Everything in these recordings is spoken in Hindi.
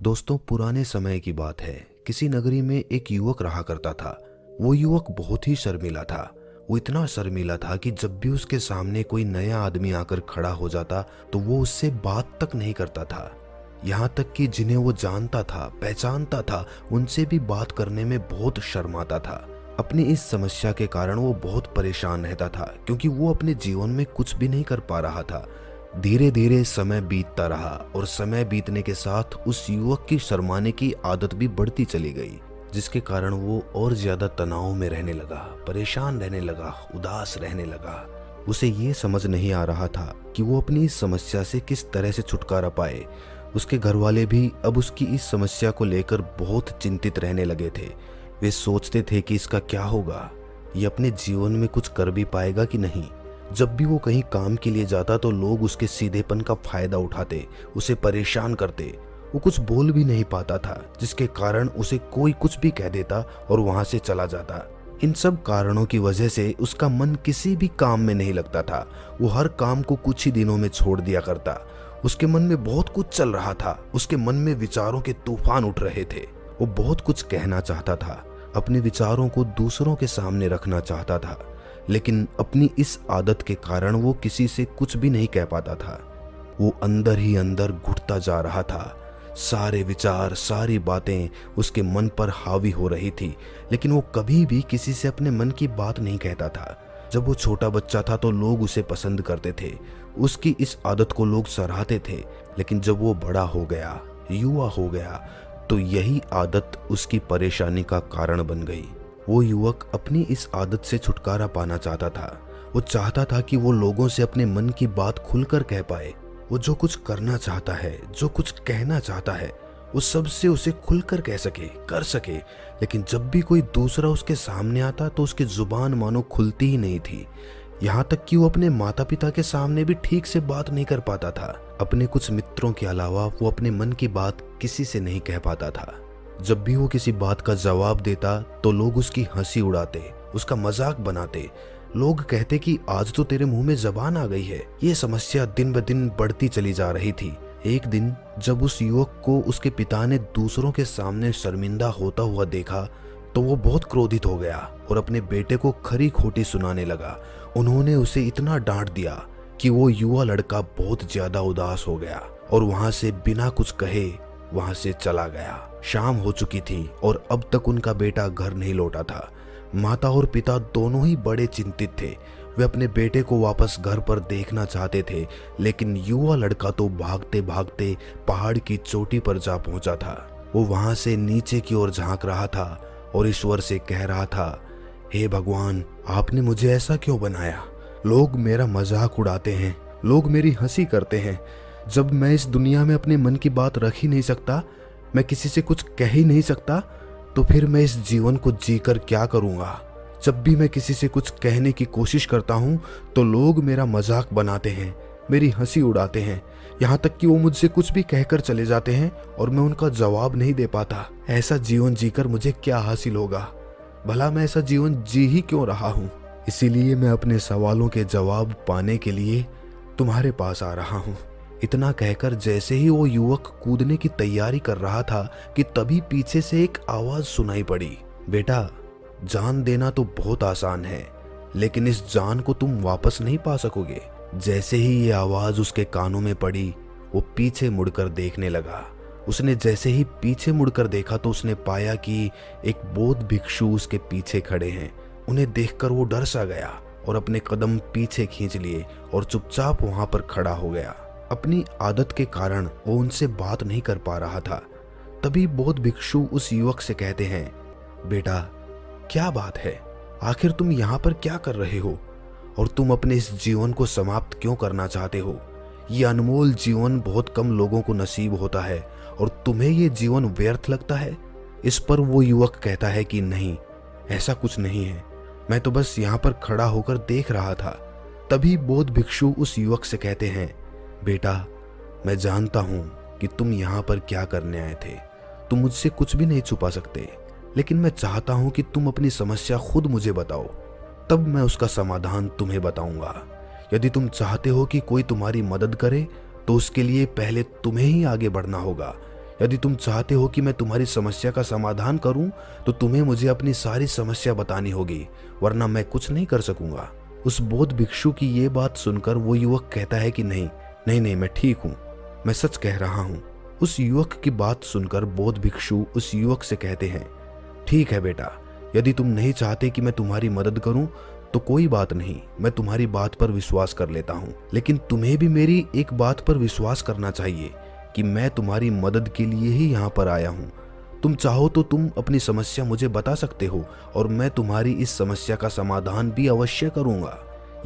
दोस्तों, पुराने समय की बात है। किसी नगरी में एक युवक रहा करता था। वो युवक बहुत ही शर्मीला था। वो इतना शर्मीला था कि जब भी उसके सामने कोई नया आदमी आकर खड़ा हो जाता तो वो उससे बात तक नहीं करता था। यहाँ तक कि जिन्हें वो जानता था, पहचानता था, उनसे भी बात करने में बहुत शर्माता था। अपनी इस समस्या के कारण वो बहुत परेशान रहता था, क्योंकि वो अपने जीवन में कुछ भी नहीं कर पा रहा था। धीरे धीरे समय बीतता रहा और समय बीतने के साथ उस युवक की शर्माने की आदत भी बढ़ती चली गई, जिसके कारण वो और ज्यादा तनाव में रहने लगा, परेशान रहने लगा, उदास रहने लगा। उसे ये समझ नहीं आ रहा था कि वो अपनी इस समस्या से किस तरह से छुटकारा पाए। उसके घर वाले भी अब उसकी इस समस्या को लेकर बहुत चिंतित रहने लगे थे। वे सोचते थे कि इसका क्या होगा, ये अपने जीवन में कुछ कर भी पाएगा कि नहीं। जब भी वो कहीं काम के लिए जाता तो लोग उसके सीधेपन का फायदा उठाते, उसे परेशान करते। वो कुछ बोल भी नहीं पाता था, जिसके कारण उसे कोई कुछ भी कह देता और वहां से चला जाता। इन सब कारणों की वजह से उसका मन किसी भी काम में नहीं लगता था। वो हर काम को कुछ ही दिनों में छोड़ दिया करता। उसके मन में बहुत कुछ चल रहा था। उसके मन में विचारों के तूफान उठ रहे थे। वो बहुत कुछ कहना चाहता था, अपने विचारों को दूसरों के सामने रखना चाहता था, लेकिन अपनी इस आदत के कारण वो किसी से कुछ भी नहीं कह पाता था। वो अंदर ही अंदर घुटता जा रहा था। सारे विचार, सारी बातें उसके मन पर हावी हो रही थी, लेकिन वो कभी भी किसी से अपने मन की बात नहीं कहता था। जब वो छोटा बच्चा था तो लोग उसे पसंद करते थे, उसकी इस आदत को लोग सराहते थे। लेकिन जब वो बड़ा हो गया, युवा हो गया, तो यही आदत उसकी परेशानी का कारण बन गई। वो युवक अपनी इस आदत से छुटकारा पाना चाहता था। वो चाहता था कि वो लोगों से अपने मन की बात खुलकर कह पाए। वो जो कुछ करना चाहता है, जो कुछ कहना चाहता है, वो सबसे उसे खुलकर कह सके, कर सके। लेकिन जब भी कोई दूसरा उसके सामने आता तो उसकी जुबान मानो खुलती ही नहीं थी। यहाँ तक कि वो अपने माता पिता के सामने भी ठीक से बात नहीं कर पाता था। अपने कुछ मित्रों के अलावा वो अपने मन की बात किसी से नहीं कह पाता था। जब भी वो किसी बात का जवाब देता तो लोग उसकी हंसी उड़ाते, उसका मजाक बनाते। लोग कहते कि आज तो तेरे मुंह में जबान आ गई है। ये समस्या दिन ब दिन बढ़ती चली जा रही थी। एक दिन जब उस युवक को उसके पिता ने दूसरों के सामने शर्मिंदा होता हुआ देखा तो वो बहुत क्रोधित हो गया और अपने बेटे को खरी खोटी सुनाने लगा। उन्होंने उसे इतना डांट दिया कि वो युवा लड़का बहुत ज्यादा उदास हो गया और वहां से बिना कुछ कहे वहां से चला गया। शाम हो चुकी थी और अब तक उनका बेटा घर नहीं लौटा था। माता और पिता दोनों ही बड़े चिंतित थे। वे अपने बेटे को वापस घर पर देखना चाहते थे, लेकिन युवा लड़का तो भागते भागते पहाड़ की चोटी पर जा पहुंचा था। वो वहां से नीचे की ओर झांक रहा था और ईश्वर से कह रहा था, हे भगवान, आपने मुझे ऐसा क्यों बनाया? लोग मेरा मजाक उड़ाते हैं, लोग मेरी हंसी करते हैं। जब मैं इस दुनिया में अपने मन की बात रख ही नहीं सकता, मैं किसी से कुछ कह ही नहीं सकता, तो फिर मैं इस जीवन को जीकर क्या करूंगा? जब भी मैं किसी से कुछ कहने की कोशिश करता हूं तो लोग मेरा मजाक बनाते हैं, मेरी हंसी उड़ाते हैं। यहाँ तक कि वो मुझसे कुछ भी कहकर चले जाते हैं और मैं उनका जवाब नहीं दे पाता। ऐसा जीवन जीकर मुझे क्या हासिल होगा? भला मैं ऐसा जीवन जी ही क्यों रहा हूँ? इसीलिए मैं अपने सवालों के जवाब पाने के लिए तुम्हारे पास आ रहा हूँ। इतना कहकर जैसे ही वो युवक कूदने की तैयारी कर रहा था कि तभी पीछे से एक आवाज सुनाई पड़ी, बेटा, जान देना तो बहुत आसान है, लेकिन इस जान को तुम वापस नहीं पा सकोगे। जैसे ही ये आवाज उसके कानों में पड़ी, वो पीछे मुड़कर देखने लगा। उसने जैसे ही पीछे मुड़कर देखा तो उसने पाया कि एक बौद्ध भिक्षु उसके पीछे खड़े हैं। उन्हें देखकर वो डर सा गया और अपने कदम पीछे खींच लिए और चुपचाप वहां पर खड़ा हो गया। अपनी आदत के कारण वो उनसे बात नहीं कर पा रहा था। तभी बौद्ध भिक्षु उस युवक से कहते हैं, बेटा, क्या बात है? आखिर तुम यहाँ पर क्या कर रहे हो? और तुम अपने इस जीवन को समाप्त क्यों करना चाहते हो? ये अनमोल जीवन बहुत कम लोगों को नसीब होता है और तुम्हें ये जीवन व्यर्थ लगता है? इस पर वो युवक कहता है कि नहीं, ऐसा कुछ नहीं है, मैं तो बस यहाँ पर खड़ा होकर देख रहा था। तभी बौद्ध भिक्षु उस युवक से कहते हैं, बेटा, मैं जानता हूं कि तुम यहाँ पर क्या करने आए थे। तुम मुझसे कुछ भी नहीं छुपा सकते, लेकिन मैं चाहता हूं कि तुम अपनी समस्या खुद मुझे बताओ, तब मैं उसका समाधान तुम्हें बताऊंगा। यदि तुम चाहते हो कि कोई तुम्हारी मदद करे तो उसके लिए पहले तुम्हें ही आगे बढ़ना होगा। यदि तुम चाहते हो कि मैं तुम्हारी समस्या का समाधान करूं तो तुम्हें मुझे अपनी सारी समस्या बतानी होगी, वरना मैं कुछ नहीं कर सकूंगा। उस बौद्ध भिक्षु की ये बात सुनकर वो युवक कहता है कि नहीं नहीं नहीं, मैं ठीक हूँ, मैं सच कह रहा हूँ। उस युवक की बात सुनकर बौद्ध भिक्षु उस युवक से कहते हैं, ठीक है बेटा, यदि तुम नहीं चाहते कि मैं तुम्हारी मदद करूं तो कोई बात नहीं, मैं तुम्हारी बात पर विश्वास कर लेता हूं। लेकिन तुम्हें भी मेरी एक बात पर विश्वास करना चाहिए कि मैं तुम्हारी मदद के लिए ही यहाँ पर आया हूँ। तुम चाहो तो तुम अपनी समस्या मुझे बता सकते हो और मैं तुम्हारी इस समस्या का समाधान भी अवश्य करूँगा।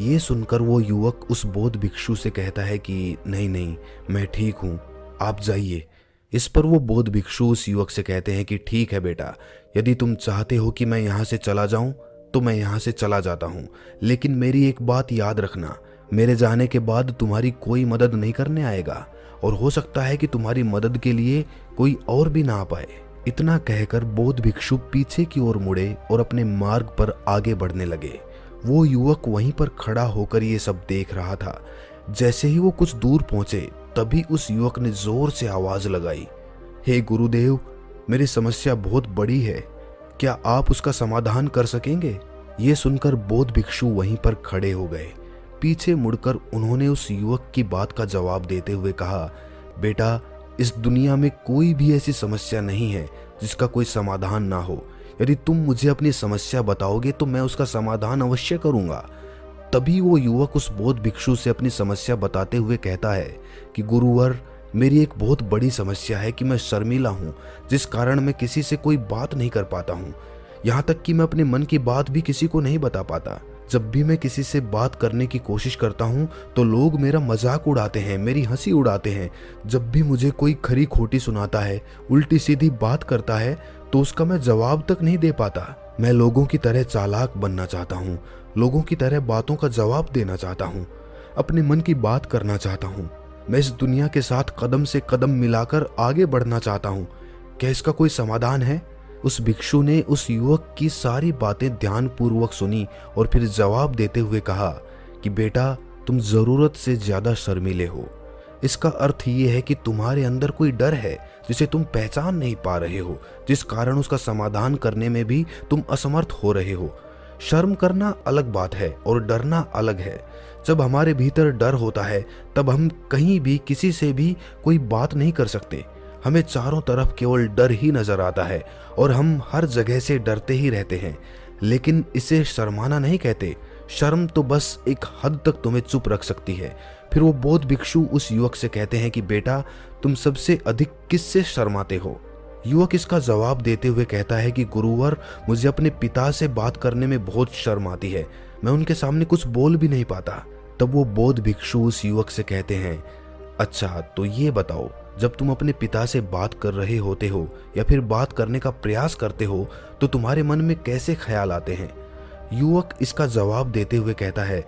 ये सुनकर वो युवक उस बौद्ध भिक्षु से कहता है कि नहीं नहीं, मैं ठीक हूँ, आप जाइए। इस पर वो बौद्ध भिक्षु उस युवक से कहते हैं कि ठीक है बेटा, यदि तुम चाहते हो कि मैं यहाँ से चला जाऊं तो मैं यहाँ से चला जाता हूँ, लेकिन मेरी एक बात याद रखना, मेरे जाने के बाद तुम्हारी कोई मदद नहीं करने आएगा और हो सकता है कि तुम्हारी मदद के लिए कोई और भी ना आ पाए। इतना कहकर बौद्ध भिक्षु पीछे की ओर मुड़े और अपने मार्ग पर आगे बढ़ने लगे। वो युवक वहीं पर खड़ा होकर ये सब देख रहा था। जैसे ही वो कुछ दूर पहुंचे तभी उस युवक ने जोर से आवाज लगाई, हे गुरुदेव, मेरी समस्या बहुत बड़ी है, क्या आप उसका समाधान कर सकेंगे? ये सुनकर बौद्ध भिक्षु वहीं पर खड़े हो गए। पीछे मुड़कर उन्होंने उस युवक की बात का जवाब देते हुए कहा, बेटा, इस दुनिया में कोई भी ऐसी समस्या नहीं है जिसका कोई समाधान ना हो। यदि तुम मुझे अपनी समस्या बताओगे तो मैं उसका समाधान अवश्य करूंगा। तभी वो युवक उस बौद्ध भिक्षु से अपनी समस्या बताते हुए कहता है कि गुरुवर, मेरी एक बहुत बड़ी समस्या है कि मैं शर्मीला हूँ, जिस कारण मैं किसी से कोई बात नहीं कर पाता हूँ। यहाँ तक कि मैं अपने मन की बात भी किसी को नहीं बता पाता। जब भी मैं किसी से बात करने की कोशिश करता हूँ तो लोग मेरा मजाक उड़ाते हैं, मेरी हंसी उड़ाते हैं। जब भी मुझे कोई खरी खोटी सुनाता है, उल्टी सीधी बात करता है, तो उसका मैं जवाब तक नहीं दे पाता। मैं लोगों की तरह चालाक बनना चाहता हूँ, लोगों की तरह बातों का जवाब देना चाहता हूँ, अपने मन की बात करना चाहता हूँ। मैं इस दुनिया के साथ कदम से कदम मिलाकर आगे बढ़ना चाहता हूँ। क्या इसका कोई समाधान है? उस भिक्षु ने उस युवक की सारी बातें ध्यानपूर्वक सुनी और फिर जवाब देते हुए कहा कि बेटा, तुम जरूरत से ज्यादा शर्मीले हो। इसका अर्थ ये है कि तुम्हारे अंदर कोई डर है जिसे तुम पहचान नहीं पा रहे हो, जिस कारण उसका समाधान करने में भी तुम असमर्थ हो रहे हो। शर्म करना अलग बात है और डरना अलग है। जब हमारे भीतर डर होता है तब हम कहीं भी किसी से भी कोई बात नहीं कर सकते। हमें चारों तरफ केवल डर ही नजर आता है और हम हर जगह से डरते ही रहते हैं। लेकिन इसे शर्माना नहीं कहते। शर्म तो बस एक हद तक तुम्हें चुप रख सकती है। फिर वो बौद्ध भिक्षु उस युवक से कहते हैं कि बेटा, तुम सबसे अधिक किससे शर्माते हो? युवक इसका जवाब देते हुए कहता है कि गुरुवर, मुझे अपने पिता से बात करने में बहुत शर्म आती है, मैं उनके सामने कुछ बोल भी नहीं पाता। तब वो बौद्ध भिक्षु उस युवक से कहते हैं, अच्छा तो ये बताओ, जब तुम अपने पिता से बात कर रहे होते हो या फिर बात करने का प्रयास करते हो तो तुम्हारे मन में कैसे ख्याल आते हैं? युवक इसका जवाब देते हुए कहता है,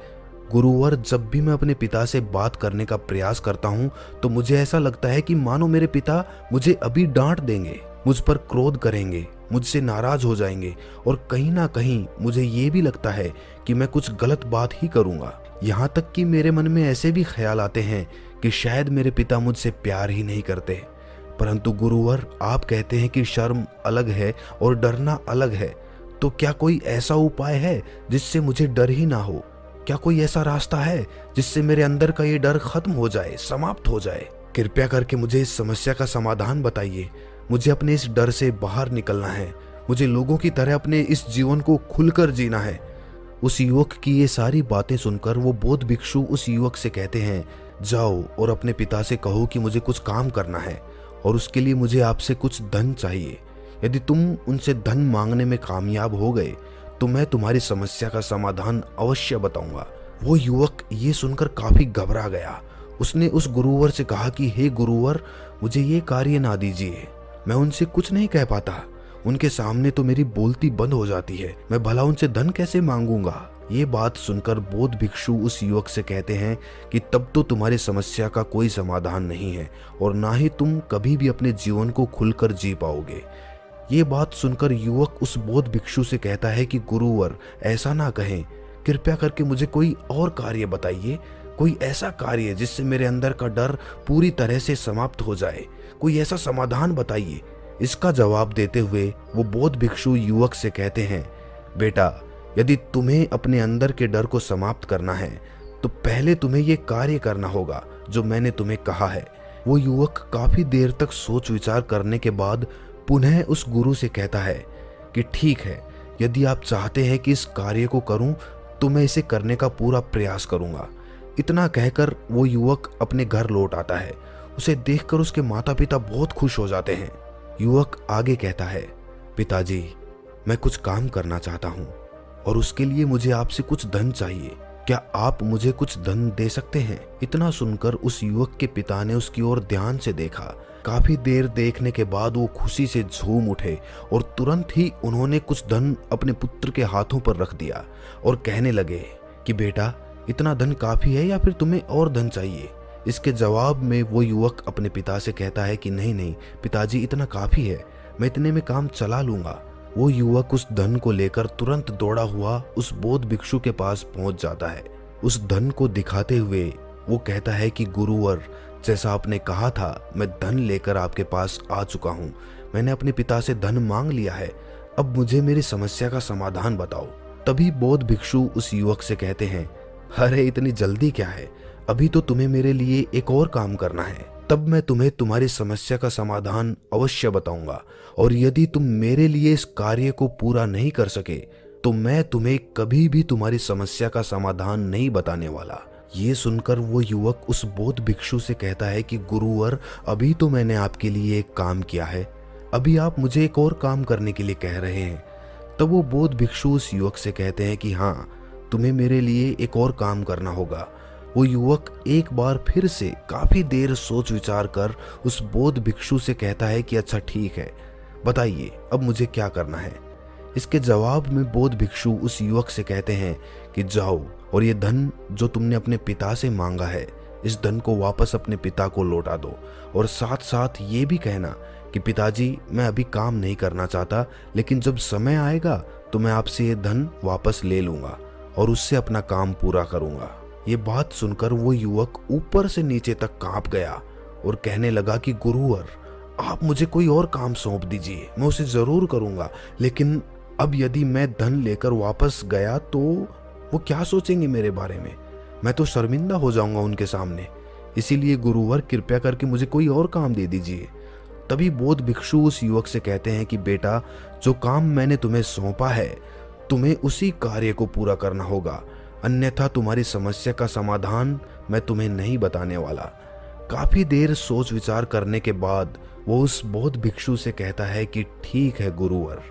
गुरुवर, जब भी मैं अपने पिता से बात करने का प्रयास करता हूँ तो मुझे ऐसा लगता है कि मानो मेरे पिता मुझे अभी डांट देंगे, मुझ पर क्रोध करेंगे, मुझसे नाराज हो जाएंगे और कहीं ना कहीं मुझे ये भी लगता है कि मैं कुछ गलत बात ही करूँगा। यहाँ तक कि मेरे मन में ऐसे भी ख्याल आते हैं कि शायद मेरे पिता मुझसे प्यार ही नहीं करते। परंतु गुरुवर, आप कहते हैं कि शर्म अलग है और डरना अलग है, तो क्या कोई ऐसा उपाय है जिससे मुझे डर ही ना हो? क्या कोई ऐसा रास्ता है जिससे मेरे अंदर का ये डर खत्म हो जाए, समाप्त हो जाए? कृपया करके मुझे इस समस्या का समाधान बताइए। मुझे अपने इस डर से बाहर निकलना है। मुझे लोगों की तरह अपने इस जीवन को खुलकर जीना है। उस युवक की ये सारी बातें सुनकर वो बौद्ध भिक्षु उस युवक से कहते हैं, जाओ और अपने पिता से कहो कि मुझे कुछ काम करना है और उसके लिए मुझे आपसे कुछ धन चाहिए। यदि तुम उनसे धन मांगने में कामयाब हो गए तो मैं तुम्हारी समस्या का समाधान अवश्य बताऊंगा। वो युवक ये सुनकर काफी घबरा गया। उसने उस गुरुवर से कहा कि हे गुरुवर, मुझे ये कार्य ना दीजिए, मैं उनसे कुछ नहीं कह पाता। उनके सामने तो मेरी बोलती बंद हो जाती है, मैं भला उनसे धन कैसे मांगूंगा? ये बात सुनकर बौद्ध भिक्षु उस युवक से कहते हैं कि तब तो तुम्हारी समस्या का कोई समाधान नहीं है और ना ही तुम कभी भी अपने जीवन को खुलकर जी पाओगे। ये बात सुनकर युवक उस बौद्ध भिक्षु से कहता है कि गुरुवर, ऐसा ना कहें, कृपया करके मुझे कोई और कार्य बताइए कोई ऐसा कार्य जिससे मेरे अंदर का डर पूरी तरह से समाप्त हो जाए, कोई ऐसा समाधान बताइए। इसका जवाब देते हुए वो बौद्ध भिक्षु युवक से कहते हैं, बेटा, यदि तुम्हें अपने अंदर के डर को समाप्त करना है तो पहले तुम्हें ये कार्य करना होगा जो मैंने तुम्हें कहा है। वो युवक काफी देर तक सोच विचार करने के बाद पुनः उस गुरु से कहता है कि ठीक है, यदि आप चाहते हैं कि इस कार्य को करूं तो मैं इसे करने का पूरा प्रयास करूंगा। इतना कहकर वो युवक अपने घर लौट आता है। उसे देखकर उसके माता पिता बहुत खुश हो जाते हैं। युवक आगे कहता है, पिताजी, मैं कुछ काम करना चाहता हूँ और उसके लिए मुझे आपसे कुछ धन चाहिए। क्या आप मुझे कुछ धन दे सकते हैं? इतना सुनकर उस युवक के पिता ने उसकी ओर ध्यान से देखा। काफी देर देखने के बाद वो खुशी से झूम उठे और तुरंत ही उन्होंने कुछ धन अपने पुत्र के हाथों पर रख दिया और कहने लगे कि बेटा, इतना धन काफी है या फिर तुम्हें और धन चाहिए? इसके जवाब में वो युवक अपने पिता से कहता है कि नहीं नहीं पिताजी, इतना काफी है, मैं इतने में काम चला लूंगा। वो युवक उस धन को लेकर तुरंत दौड़ा हुआ उस बौद्ध भिक्षु के पास पहुंच जाता है। उस धन को दिखाते हुए वो कहता है कि गुरुवर, जैसा आपने कहा था, मैं धन लेकर आपके पास आ चुका हूँ। मैंने अपने पिता से धन मांग लिया है, अब मुझे मेरी समस्या का समाधान बताओ। तभी बौद्ध भिक्षु उस युवक से कहते हैं, अरे इतनी जल्दी क्या है, अभी तो तुम्हें मेरे लिए एक और काम करना है, तब मैं तुम्हें तुम्हारी समस्या का समाधान अवश्य बताऊंगा। और यदि तुम मेरे लिए इस कार्य को पूरा नहीं कर सके तो मैं तुम्हें कभी भी तुम्हारी समस्या का समाधान नहीं बताने वाला। ये सुनकर वो युवक उस बौद्ध भिक्षु से कहता है कि गुरुवर, अभी तो मैंने आपके लिए एक काम किया है, अभी आप मुझे एक और काम करने के लिए कह रहे हैं। तब वो बौद्ध भिक्षु उस युवक से कहते हैं कि हाँ, तुम्हें मेरे लिए एक और काम करना होगा। वो युवक एक बार फिर से काफी देर सोच विचार कर उस बौद्ध भिक्षु से कहता है कि अच्छा ठीक है, बताइए अब मुझे क्या करना है। इसके जवाब में बौद्ध भिक्षु उस युवक से कहते हैं कि जाओ और ये धन जो तुमने अपने पिता से मांगा है, इस धन को वापस अपने पिता को लौटा दो। और साथ साथ ये भी कहना कि पिताजी, मैं अभी काम नहीं करना चाहता, लेकिन जब समय आएगा तो मैं आपसे ये धन वापस ले लूंगा और उससे अपना काम पूरा करूंगा। ये बात सुनकर वो युवक ऊपर से नीचे तक कांप गया और कहने लगा कि गुरुवर, आप मुझे कोई और काम सौंप दीजिए, मैं उसे जरूर करूंगा, लेकिन अब यदि मैं धन लेकर वापस गया तो वो क्या सोचेंगे मेरे बारे में? मैं तो शर्मिंदा हो जाऊंगा उनके सामने। इसीलिए गुरुवर, कृपया करके मुझे कोई और काम दे दीजिए। तभी बौद्ध भिक्षु उस युवक से कहते हैं कि बेटा, जो काम मैंने तुम्हें सौंपा है, तुम्हें उसी कार्य को पूरा करना होगा, अन्यथा तुम्हारी समस्या का समाधान मैं तुम्हें नहीं बताने वाला। काफी देर सोच विचार करने के बाद वो उस बौद्ध भिक्षु से कहता है कि ठीक है गुरुवर,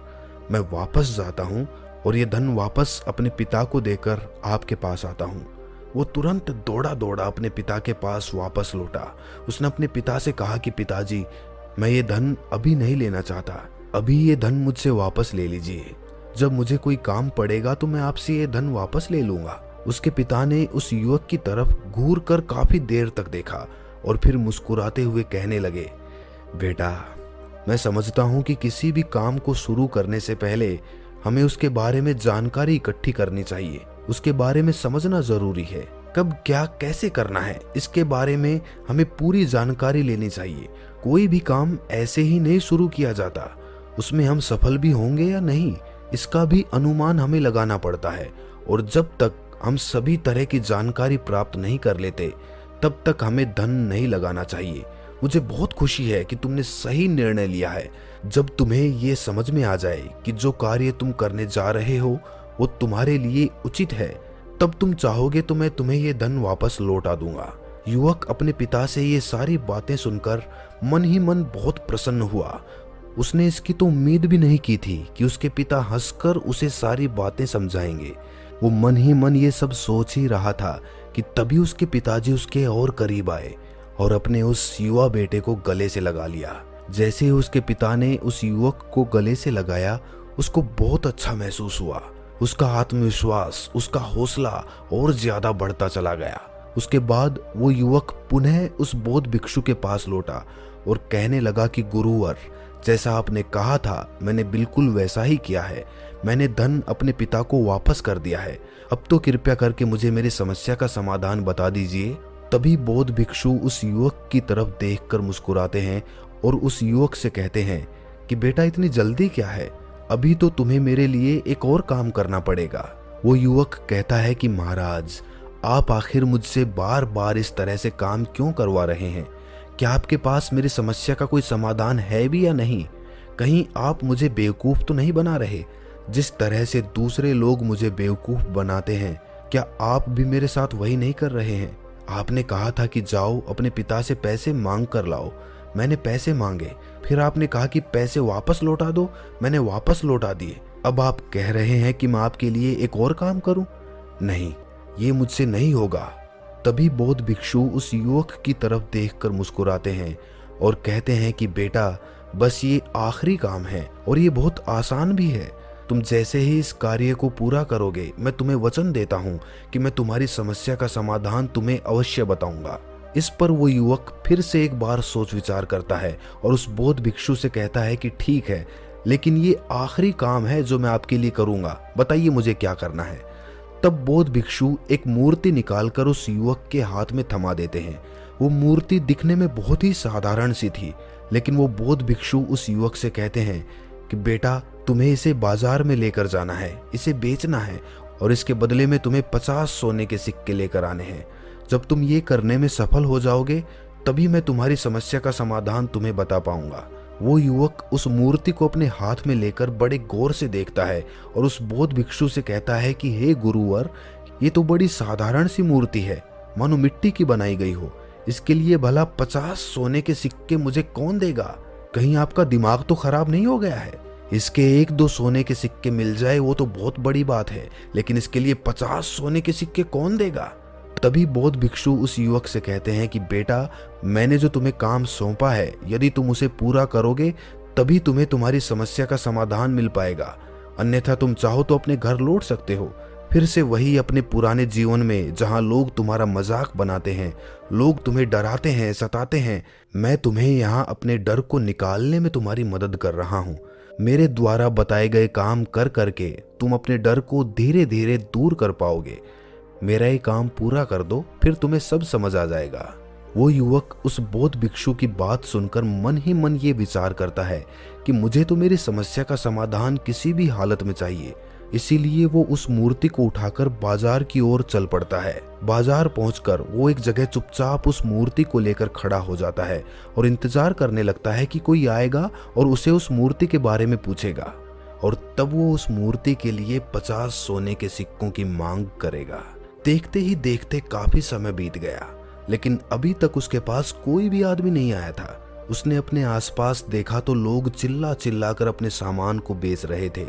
मैं वापस जाता हूँ और ये धन वापस अपने पिता को देकर आपके पास आता हूँ। वो तुरंत दौड़ा दौड़ा अपने पिता के पास वापस लौटा। उसने अपने पिता से कहा कि पिताजी, मैं ये धन अभी नहीं लेना चाहता, अभी ये धन मुझसे वापस ले लीजिए। जब मुझे कोई काम पड़ेगा तो मैं आपसे ये धन वापस ले लूंगा। उसके पिता ने उस युवक की तरफ घूर कर काफी देर तक देखा और फिर मुस्कुराते हुए कहने लगे, बेटा, मैं समझता हूँ कि किसी भी काम को शुरू करने से पहले हमें उसके बारे में जानकारी इकट्ठी करनी चाहिए। उसके बारे में समझना जरूरी है। कब क्या कैसे करना है, इसके बारे में हमें पूरी जानकारी लेनी चाहिए। कोई भी काम ऐसे ही नहीं शुरू किया जाता, उसमें हम सफल भी होंगे या नहीं, इसका भी अनुमान हमें लगाना पड़ता है। और जब तक हम सभी तरह की जानकारी प्राप्त नहीं कर लेते, तब तक हमें धन नहीं लगाना चाहिए। मुझे बहुत खुशी है कि तुमने सही निर्णय लिया है। जब तुम्हें ये समझ में आ जाए कि जो कार्य तुम करने जा रहे हो वो तुम्हारे लिए उचित है, तब तुम चाहोगे तो मैं तुम्हें ये धन वापस लौटा दूंगा। युवक अपने पिता से ये सारी बातें सुनकर मन ही मन बहुत प्रसन्न हुआ। उसने इसकी तो उम्मीद भी नहीं की थी कि उसके पिता हंसकर उसे सारी बातें समझाएंगे। वो मन ही मन ये सब सोच ही रहा था कि तभी उसके पिताजी उसके और करीब आए और अपने उस युवा बेटे को गले से लगा लिया। जैसे ही उसके पिता ने उस युवक को गले से लगाया, उसको बहुत अच्छा महसूस हुआ। उसका आत्मविश्वास, उसका हौसला और ज्यादा बढ़ता चला गया। उसके बाद वो युवक पुनः उस बौद्ध भिक्षु के पास लौटा और कहने लगा कि गुरुवर, जैसा आपने कहा था मैंने बिल्कुल वैसा ही किया है। मैंने धन अपने पिता को वापस कर दिया है। अब तो कृपया करके मुझे मेरी समस्या का समाधान बता दीजिए। तभी बौद्ध भिक्षु उस युवक की तरफ देखकर मुस्कुराते हैं और उस युवक से कहते हैं कि बेटा, इतनी जल्दी क्या है, अभी तो तुम्हें मेरे लिए एक और काम करना पड़ेगा। वो युवक कहता है कि महाराज, आप आखिर मुझसे बार बार इस तरह से काम क्यों करवा रहे हैं? क्या आपके पास मेरी समस्या का कोई समाधान है भी या नहीं? कहीं आप मुझे बेवकूफ़ तो नहीं बना रहे? जिस तरह से दूसरे लोग मुझे बेवकूफ़ बनाते हैं, क्या आप भी मेरे साथ वही नहीं कर रहे हैं? आपने कहा था कि जाओ अपने पिता से पैसे मांग कर लाओ। मैंने पैसे मांगे, फिर आपने कहा कि पैसे वापस लौटा दो, मैंने वापस लौटा दिए। अब आप कह रहे हैं कि मैं आपके लिए एक और काम करूं? नहीं, ये मुझसे नहीं होगा। तभी बौद्ध भिक्षु उस युवक की तरफ देखकर मुस्कुराते हैं और कहते हैं कि बेटा, बस ये आखिरी काम है और ये बहुत आसान भी है। तुम जैसे ही इस कार्य को पूरा करोगे, मैं तुम्हें वचन देता हूँ कि मैं तुम्हारी समस्या का समाधान तुम्हें अवश्य बताऊंगा। इस पर वो युवक फिर से एक बार सोच विचार करता है और उस बौद्ध भिक्षु से कहता है कि ठीक है, लेकिन ये आखिरी काम है जो मैं आपके लिए करूंगा, बताइए मुझे क्या करना है। तब बौद्ध भिक्षु एक मूर्ति निकालकर उस युवक के हाथ में थमा देते हैं। वो मूर्ति दिखने में बहुत ही साधारण सी थी, लेकिन वो बौद्ध भिक्षु उस युवक से कहते हैं कि बेटा, तुम्हें इसे बाजार में लेकर जाना है, इसे बेचना है और इसके बदले में तुम्हें 50 सोने के सिक्के लेकर आने हैं। जब तुम ये करने में सफल हो जाओगे, तभी मैं तुम्हारी समस्या का समाधान तुम्हें बता पाऊंगा। वो युवक उस मूर्ति को अपने हाथ में लेकर बड़े गौर से देखता है और उस बौद्ध भिक्षु से कहता है कि हे गुरुवर, ये तो बड़ी साधारण सी मूर्ति है, मानो मिट्टी की बनाई गई हो। इसके लिए भला 50 सोने के सिक्के मुझे कौन देगा? कहीं आपका दिमाग तो खराब नहीं हो गया है? इसके 1-2 सोने के सिक्के मिल जाए वो तो बहुत बड़ी बात है, लेकिन इसके लिए 50 सोने के सिक्के कौन देगा? तभी बौद्ध भिक्षु उस युवक से कहते हैं कि बेटा, मैंने जो तुम्हें काम सौंपा है, यदि तुम उसे पूरा करोगे तभी तुम्हें तुम्हारी समस्या का समाधान मिल पाएगा, अन्यथा तुम चाहो तो अपने घर लौट सकते हो, फिर से वही अपने पुराने जीवन में जहां लोग तुम्हारा मजाक बनाते हैं, लोग तुम्हें डराते हैं, सताते हैं। मैं तुम्हें यहां अपने डर को निकालने में तुम्हारी मदद कर रहा हूं। मेरे द्वारा बताए गए काम कर करके तुम अपने डर को धीरे धीरे दूर कर पाओगे। मेरा ये काम पूरा कर दो, फिर तुम्हें सब समझ आ जाएगा। वो युवक उस बौद्ध भिक्षु की बात सुनकर मन ही मन ये विचार करता है कि मुझे तो मेरी समस्या का समाधान किसी भी हालत में चाहिए। इसीलिए वो उस मूर्ति को उठाकर बाजार की ओर चल पड़ता है। बाजार पहुंचकर वो एक जगह चुपचाप उस मूर्ति को लेकर खड़ा हो जाता है और इंतजार करने लगता है कि कोई आएगा और उसे उस मूर्ति के बारे में पूछेगा, और तब वो उस मूर्ति के लिए 50 सोने के सिक्कों की मांग करेगा। देखते ही देखते काफी समय बीत गया, लेकिन अभी तक उसके पास कोई भी आदमी नहीं आया था। उसने अपने आसपास देखा तो लोग चिल्ला चिल्ला कर अपने सामान को बेच रहे थे,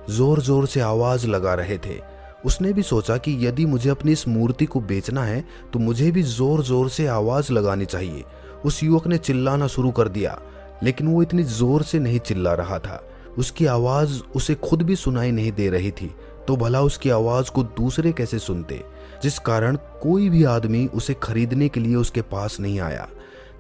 जोर जोर से आवाज लगा रहे थे। उसने भी सोचा कि यदि मुझे अपनी इस मूर्ति को बेचना है तो मुझे भी जोर जोर से आवाज लगानी चाहिए। उस युवक ने चिल्लाना शुरू कर दिया, लेकिन वो इतनी जोर से नहीं चिल्ला रहा था। उसकी आवाज उसे खुद भी सुनाई नहीं दे रही थी, तो भला उसकी आवाज को दूसरे कैसे सुनते, जिस कारण कोई भी आदमी उसे खरीदने के लिए उसके पास नहीं आया।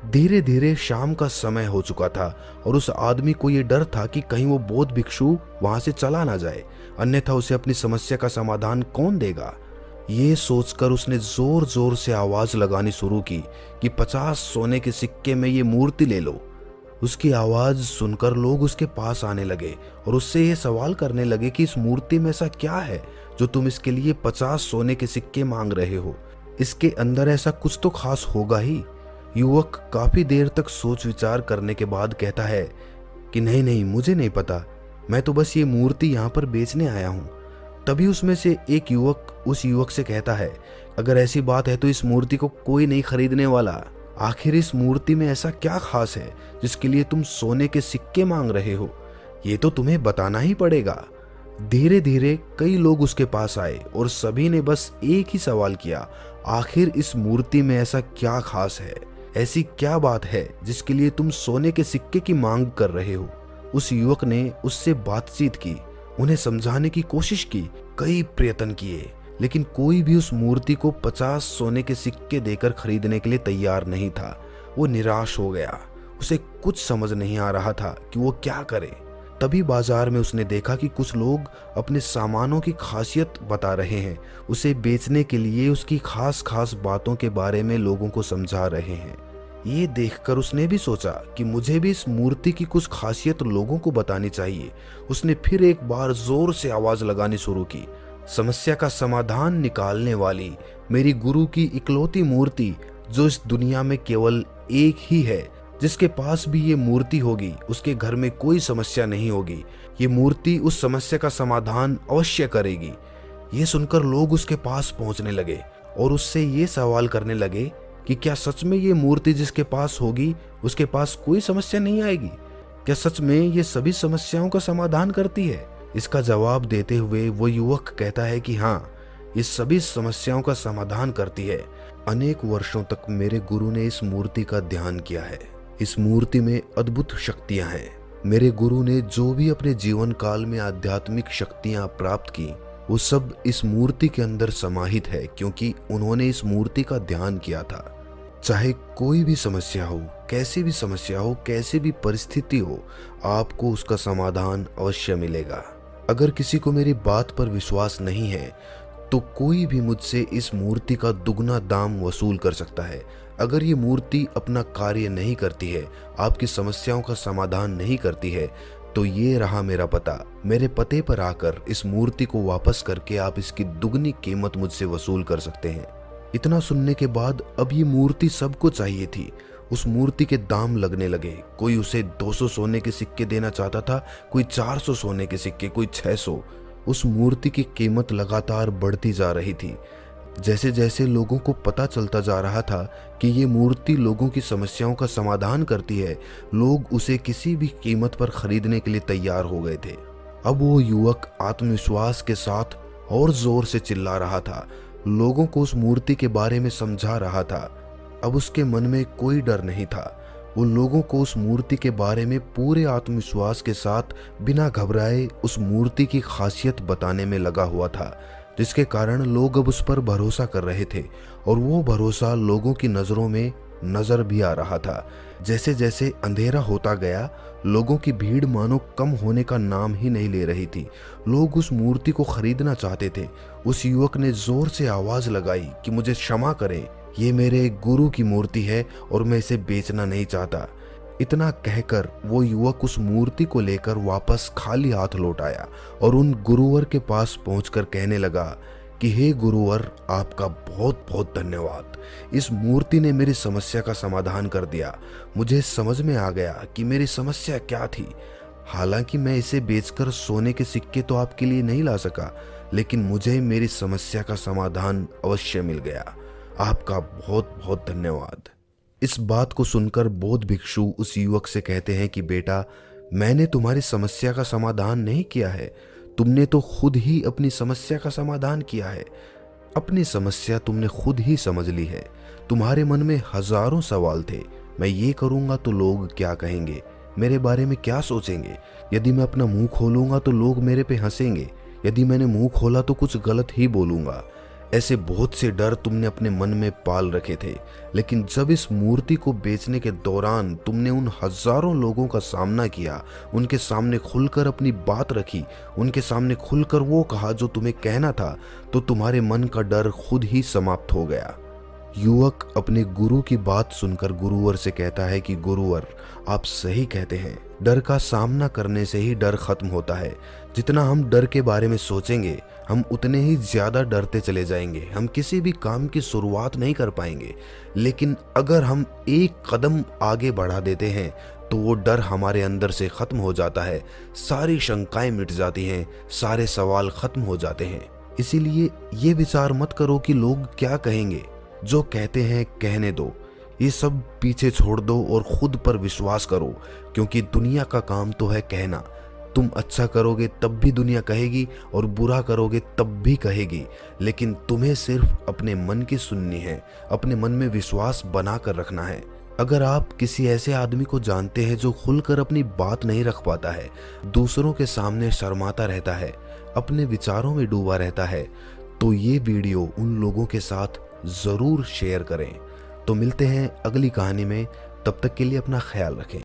धीरे धीरे शाम का समय हो चुका था और उस आदमी को ये डर था कि कहीं वो बौद्ध भिक्षु वहां से चला ना जाए, अन्यथा उसे अपनी समस्या का समाधान कौन देगा। ये सोचकर उसने जोर जोर से आवाज लगानी शुरू की कि 50 सोने के सिक्के में ये मूर्ति ले लो। उसकी आवाज सुनकर लोग उसके पास आने लगे और उससे ये सवाल करने लगे कि इस मूर्ति में ऐसा क्या है जो तुम इसके लिए 50 सोने के सिक्के मांग रहे हो? इसके अंदर ऐसा कुछ तो खास होगा ही। युवक काफी देर तक सोच विचार करने के बाद कहता है कि नहीं नहीं, मुझे नहीं पता, मैं तो बस ये मूर्ति यहाँ पर बेचने आया हूँ। तभी उसमें से एक युवक उस युवक से कहता है, अगर ऐसी बात है तो इस मूर्ति को कोई नहीं खरीदने वाला। आखिर इस मूर्ति में ऐसा क्या खास है जिसके लिए तुम सोने के सिक्के मांग रहे हो? ये तो तुम्हें बताना ही पड़ेगा। धीरे धीरे कई लोग उसके पास आए और सभी ने बस एक ही सवाल किया, आखिर इस मूर्ति में ऐसा क्या खास है, ऐसी क्या बात है जिसके लिए तुम सोने के सिक्के की मांग कर रहे हो? उस युवक ने उससे बातचीत की, उन्हें समझाने की कोशिश की, कई प्रयत्न किए, लेकिन कोई भी उस मूर्ति को 50 सोने के सिक्के देकर खरीदने के लिए तैयार नहीं था। वो निराश हो गया, उसे कुछ समझ नहीं आ रहा था कि वो क्या करे। तभी बाजार में उसने देखा कि कुछ लोग अपने सामानों की खासियत बता रहे हैं, उसे बेचने के लिए उसकी खास खास बातों के बारे में लोगों को समझा रहे हैं। ये देखकर उसने भी सोचा कि मुझे भी इस मूर्ति की कुछ खासियत लोगों को बतानी चाहिए। उसने फिर एक बार जोर से आवाज लगानी शुरू की, समस्या का समाधान निकालने वाली मेरी गुरु की इकलौती मूर्ति, जो इस दुनिया में केवल एक ही है, जिसके पास भी ये मूर्ति होगी उसके घर में कोई समस्या नहीं होगी। ये मूर्ति उस समस्या का समाधान अवश्य करेगी। ये सुनकर लोग उसके पास पहुंचने लगे और उससे ये सवाल करने लगे कि क्या सच में ये मूर्ति जिसके पास होगी उसके पास कोई समस्या नहीं आएगी? क्या सच में ये सभी समस्याओं का समाधान करती है? इसका जवाब देते हुए वो युवक कहता है कि हाँ, ये सभी समस्याओं का समाधान करती है। अनेक वर्षों तक मेरे गुरु ने इस मूर्ति का ध्यान किया है। इस मूर्ति में अद्भुत शक्तियां हैं। मेरे गुरु ने जो भी अपने जीवन काल में आध्यात्मिक शक्तियां प्राप्त की, वो सब इस मूर्ति के अंदर समाहित है, क्योंकि उन्होंने इस मूर्ति का ध्यान किया था। चाहे कोई भी समस्या हो, कैसी भी समस्या हो, कैसी भी परिस्थिति हो, आपको उसका समाधान अवश्य मिलेगा। अगर किसी को मेरी बात पर विश्वास नहीं है तो कोई भी मुझसे इस मूर्ति का दुगना दाम वसूल कर सकता है। अगर ये मूर्ति अपना कार्य नहीं करती है, आपकी समस्याओं का समाधान नहीं करती है, तो ये रहा मेरा पता। मेरे पते पर आकर इस मूर्ति को वापस करके आप इसकी दुगनी कीमत मुझसे वसूल कर सकते हैं। इतना सुनने के बाद अब ये मूर्ति सबको चाहिए थी। उस मूर्ति के दाम लगने लगे। कोई उसे 200 सोने के सिक्के देना चाहता था, कोई 400 सोने के सिक्के, कोई 600। उस मूर्ति की कीमत लगातार बढ़ती जा रही थी। जैसे जैसे लोगों को पता चलता जा रहा था कि ये मूर्ति लोगों की समस्याओं का समाधान करती है, लोग उसे किसी भी कीमत पर खरीदने के लिए तैयार हो गए थे। अब वो युवक आत्मविश्वास के साथ और जोर से चिल्ला रहा था, लोगों को उस मूर्ति के बारे में समझा रहा था। अब उसके मन में कोई डर नहीं था। वो लोगों को उस मूर्ति के बारे में पूरे आत्मविश्वास के साथ बिना घबराए उस मूर्ति की खासियत बताने में लगा हुआ था, जिसके कारण लोग अब उस पर भरोसा कर रहे थे और वो भरोसा लोगों की नज़रों में नजर भी आ रहा था। जैसे जैसे अंधेरा होता गया, लोगों की भीड़ मानो कम होने का नाम ही नहीं ले रही थी। लोग उस मूर्ति को खरीदना चाहते थे। उस युवक ने जोर से आवाज लगाई कि मुझे क्षमा करें, ये मेरे गुरु की मूर्ति है और मैं इसे बेचना नहीं चाहता। इतना कहकर वो युवक उस मूर्ति को लेकर वापस खाली हाथ लौट आया और उन गुरुवर के पास पहुंचकर कहने लगा कि हे गुरुवर, आपका बहुत बहुत धन्यवाद। इस मूर्ति ने मेरी समस्या का समाधान कर दिया। मुझे समझ में आ गया कि मेरी समस्या क्या थी। हालांकि मैं इसे बेचकर सोने के सिक्के तो आपके लिए नहीं ला सका, लेकिन मुझे मेरी समस्या का समाधान अवश्य मिल गया। आपका बहुत बहुत धन्यवाद। इस बात को सुनकर बौद्ध भिक्षु उस युवक से कहते हैं कि बेटा, मैंने तुम्हारी समस्या का समाधान नहीं किया है, तुमने तो खुद ही अपनी समस्या का समाधान किया है। अपनी समस्या तुमने खुद ही समझ ली है। तुम्हारे मन में हजारों सवाल थे, मैं ये करूंगा तो लोग क्या कहेंगे, मेरे बारे में क्या सोचेंगे, यदि मैं अपना मुंह खोलूंगा तो लोग मेरे पे हंसेंगे, यदि मैंने मुंह खोला तो कुछ गलत ही बोलूंगा। ऐसे बहुत से डर तुमने अपने मन में पाल रखे थे, लेकिन जब इस मूर्ति को बेचने के दौरान तुमने उन हजारों लोगों का सामना किया, उनके सामने खुलकर अपनी बात रखी, उनके सामने खुलकर वो कहा जो तुम्हें कहना था, तो तुम्हारे मन का डर खुद ही समाप्त हो गया। युवक अपने गुरु की बात सुनकर गुरुवर से कहता है कि गुरुवर, आप सही कहते हैं, डर का सामना करने से ही डर खत्म होता है। जितना हम डर के बारे में सोचेंगे, हम उतने ही ज्यादा डरते चले जाएंगे। हम किसी भी काम की शुरुआत नहीं कर पाएंगे। लेकिन अगर हम एक कदम आगे बढ़ा देते हैं तो वो डर हमारे अंदर से खत्म हो जाता है, सारी शंकाएं मिट जाती हैं, सारे सवाल खत्म हो जाते हैं। इसीलिए ये विचार मत करो कि लोग क्या कहेंगे, जो कहते हैं कहने दो, ये सब पीछे छोड़ दो और खुद पर विश्वास करो, क्योंकि दुनिया का काम तो है कहना। तुम अच्छा करोगे तब भी दुनिया कहेगी और बुरा करोगे तब भी कहेगी, लेकिन तुम्हें सिर्फ अपने मन की सुननी है, अपने मन में विश्वास बना कर रखना है। अगर आप किसी ऐसे आदमी को जानते हैं जो खुलकर अपनी बात नहीं रख पाता है, दूसरों के सामने शर्माता रहता है, अपने विचारों में डूबा रहता है, तो ये वीडियो उन लोगों के साथ जरूर शेयर करें। तो मिलते हैं अगली कहानी में, तब तक के लिए अपना ख्याल रखें।